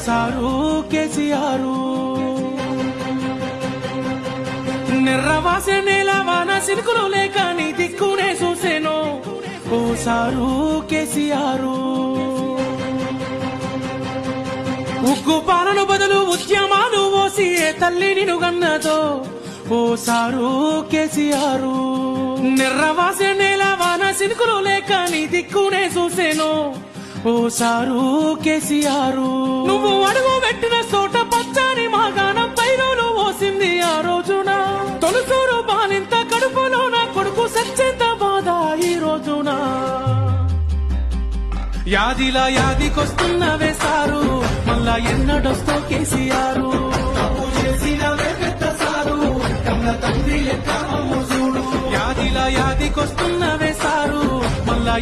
sir KCR నిర్రవాసే నేల వాన సినుకులు లేక నీ దిక్కునే చూసేను ఓ సారు కేసీఆర్ ఉగ్గు పాలన బదులు ఉద్యమాలు ఓసి ఏ తల్లి నిన్ను గన్నదో ఓ సారు కేసీఆర్ నిర్రవాసే నేల వాన సినుకులు లేక నీ దిక్కునే చూసేను ఓ సారు కేసీఆర్ నువ్వు అడుగు పెట్టిన చోట పచ్చని మాగాణం పైరులు ఓసింది ఆ రోజున తొలుసూరు బాలింత కడుపులో నా కొడుకు సచ్చేంత బాధ ఈ రోజున యాదిలా యాదికొస్తున్నవే సారు మళ్ళా ఎన్నడొస్తో కేసీఆర్ యాదిలా యాదికొస్తున్నవే సారు మళ్ళా